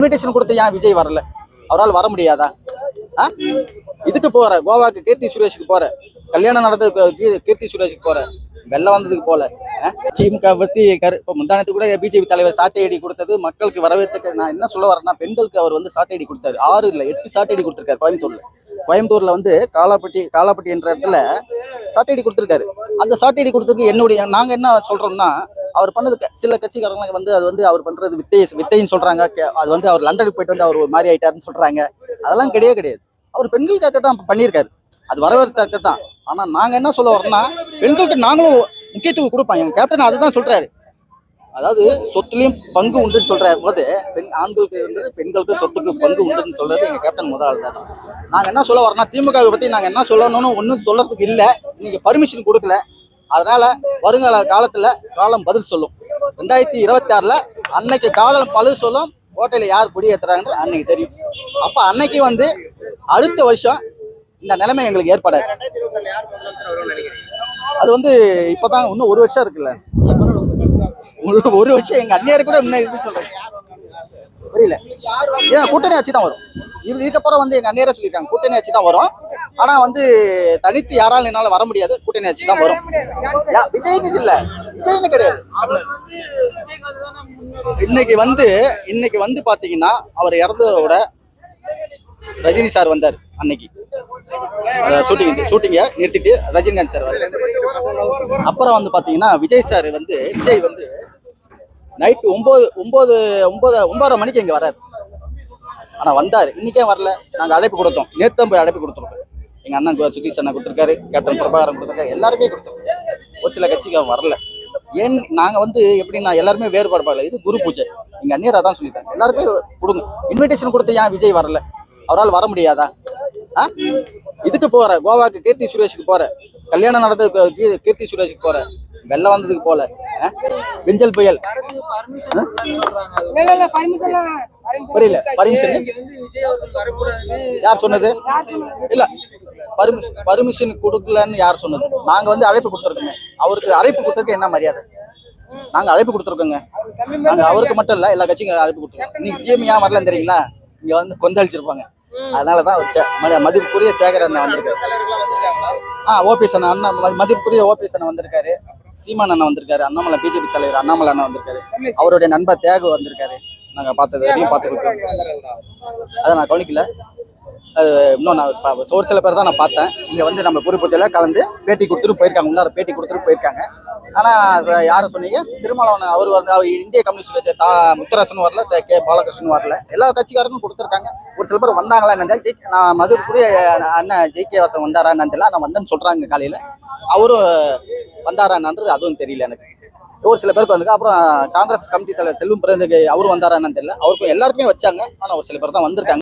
Invitation கொடுத்து ஏன் விஜய் வரல? அவரால் வர முடியாதா? இதுக்கு போற கோவாக்கு கீர்த்தி சுரேஷுக்கு போற, கல்யாணம் நடந்ததுக்கு கீர்த்தி சுரேஷுக்கு போற, வெள்ளம் வந்ததுக்கு போல. திமுக பத்தி இப்ப முந்தானத்துக்கு கூட பிஜேபி தலைவர் சாட்டை அடி கொடுத்தது மக்களுக்கு வரவேற்க. நான் என்ன சொல்ல வரேன்னா, பெண்களுக்கு அவர் வந்து சாட்டை அடி கொடுத்தாரு. 6 இல்ல 8 சாட்டை அடி கொடுத்திருக்காரு கோயம்புத்தூர்ல வந்து காலாப்பட்டி என்ற இடத்துல சாட்டை அடி கொடுத்திருக்காரு. அந்த சாட்டை அடி கொடுத்ததுக்கு நாங்க என்ன சொல்றோம்னா, அவர் பண்ணது சில கட்சிக்காரங்களுக்கு வந்து அது வந்து அவர் பண்றது வித்தைன்னு சொல்றாங்க. அது வந்து அவர் லண்டனுக்கு போயிட்டு வந்து அவர் ஒரு மாதிரி ஆயிட்டாருன்னு சொல்றாங்க. அதெல்லாம் கிடையாது. அவர் பெண்களுக்காக தான் பண்ணியிருக்காரு. அது வரவேற்கத்தான். ஆனா நாங்க என்ன சொல்ல வரோம்னா, பெண்களுக்கு நாங்களும் முக்கியத்துவம் கொடுப்போம். எங்க கேப்டன் அதுதான் சொல்றாரு. அதாவது சொத்துலயும் பங்கு உண்டுன்னு சொல்ற போது ஆண்களுக்கு வந்து பெண்களுக்கு சொத்துக்கு பங்கு உண்டுன்னு சொல்றது எங்க கேப்டன் முதல் தான். நாங்க என்ன சொல்ல வரோம்னா, திமுக பத்தி நாங்க என்ன சொல்லணும்னு ஒன்றும் சொல்றதுக்கு இல்லை. நீங்க பர்மிஷன் கொடுக்கல. அதனால வருங்கால காலத்துல காலம் பதில் சொல்லும். 2026ல அன்னைக்கு காலம் பதில் சொல்லும். கோட்டையில யார் குடியேற்றுறாங்கன்னு அன்னைக்கு தெரியும். அப்ப அன்னைக்கு வந்து அடுத்த வருஷம் இந்த நிலைமை எங்களுக்கு ஏற்படாது. அது வந்து இப்பதான் இன்னும் 1 வருஷம் இருக்குல்ல. 1 வருஷம் எங்க அந்நியர் கூட இன்னும் இது சொல்றேன். புரியல. ஏன்னா கூட்டணி ஆட்சி தான் வரும். இதுக்கப்புறம் வந்து எங்க அந்நியரை சொல்லியிருக்காங்க, கூட்டணி ஆட்சி தான் வரும். ஆனா வந்து தனித்து யாராலும் என்னால வர முடியாது, கூட்டணி ஆட்சி தான் வரும். விஜய்னு இல்ல, விஜய்னு கிடையாது. இன்னைக்கு வந்து பாத்தீங்கன்னா, அவர் இறந்ததோட ரஜினி சார் வந்தார். அன்னைக்கு ஷூட்டிங்க நிறுத்திட்டு ரஜினிகாந்த் சார் வந்தார். அப்புறம் வந்து பாத்தீங்கன்னா விஜய் வந்து நைட்டு 9:30 மணிக்கு இங்க வராரு. ஆனா வந்தாரு. இன்னைக்கே வரல. நாங்க அழைப்பு கொடுத்தோம். நேற்று போய் அழைப்பு கொடுத்துருக்கோம். எங்க அண்ணன் சுதீஷ் அண்ணன் கொடுத்துருக்காரு, கேப்டன் பிரபாகரன் கொடுத்துருக்காரு, எல்லாருமே கொடுத்தோம். ஒரு சில கட்சிக்கு வரல. ஏன் நாங்க வந்து எப்படின்னா எல்லாருமே வேறுபாடு பார்க்கல. இது குரு பூஜை. எங்க அந்நியர் அதான் சொல்லிட்டாங்க, எல்லாருமே கொடுங்க. இன்விடேஷன் கொடுத்து ஏன் விஜய் வரல? அவரால் வர முடியாதா? இதுக்கு போற கோவாக்கு கீர்த்தி சுரேஷுக்கு போற, கல்யாணம் நடந்ததுக்கு கீர்த்தி சுரேஷுக்கு போற, வெள்ளம் வந்ததுக்கு போல. விஞ்சல் புயல் புரியல. பர்மிஷன் யார் சொன்னது? இல்ல, பர்மிஷன் கொடுக்கலன்னு யார் சொன்னது? நாங்க வந்து அழைப்பு கொடுத்துருக்கோங்க. அவருக்கு அழைப்பு கொடுத்ததுக்கு என்ன மரியாதை? நாங்க அழைப்பு கொடுத்துருக்கோங்க. நாங்க அவருக்கு மட்டும் இல்ல, எல்லா கட்சிக்கும் அழைப்பு கொடுத்துருக்கோம். நீங்க சிஎம் ஏன் வரலன்னு தெரியுங்களா? இங்க வந்து கொந்தளிச்சிருப்பாங்க. அதனாலதான் அவர் மதிப்புக்குரிய சேகர் அண்ணன் வந்திருக்காரு. ஓபிஎஸ் அண்ணன் மதிப்புக்குரிய ஓபிஎஸ் அண்ணன் வந்திருக்காரு. சீமான் அண்ணன் வந்திருக்காரு. அண்ணாமலை பிஜேபி தலைவர் அண்ணாமலை அண்ணன் வந்திருக்காரு. அவருடைய நண்பர் தியாகு வந்திருக்காரு. நாங்க பார்த்தது வரையும் பார்த்துருக்கோம். அதை நான் கவனிக்கல. அது இன்னும் நான் ஒரு சில பேர் தான் நான் பார்த்தேன். இங்க வந்து நம்ம குறிப்பூச்சல கலந்து பேட்டி கொடுத்துட்டு போயிருக்காங்க. உள்ளார பேட்டி கொடுத்துட்டு போயிருக்காங்க. ஆனா யாரும் சொன்னீங்க, திருமாவளவன் அவர் இந்திய கம்யூனிஸ்ட் கட்சி முத்தரசன் வரல, கே பாலகிருஷ்ணன் வரல. எல்லா கட்சிக்காரரும் கொடுத்துருக்காங்க. ஒரு சில பேர் வந்தாங்களா என்னன்னு நான் மதுரைக்குரிய அண்ணன் ஜெய்கே வாசன் வந்தாரா என்னன்னு தெரியல. நான் வந்தேன்னு சொல்றாங்க காலையில. அவரும் வந்தாரான்றது அதுவும் தெரியல எனக்கு. ஒரு சில பேருக்கு வந்து அப்புறம் காங்கிரஸ் கமிட்டி தலைவர் செல்வம் பிறந்தக்கு அவரும் வந்தாரான்னு தெரியல. அவருக்கும் எல்லாருக்குமே வச்சாங்க. ஆனா ஒரு சில பேர் தான் வந்திருக்காங்க.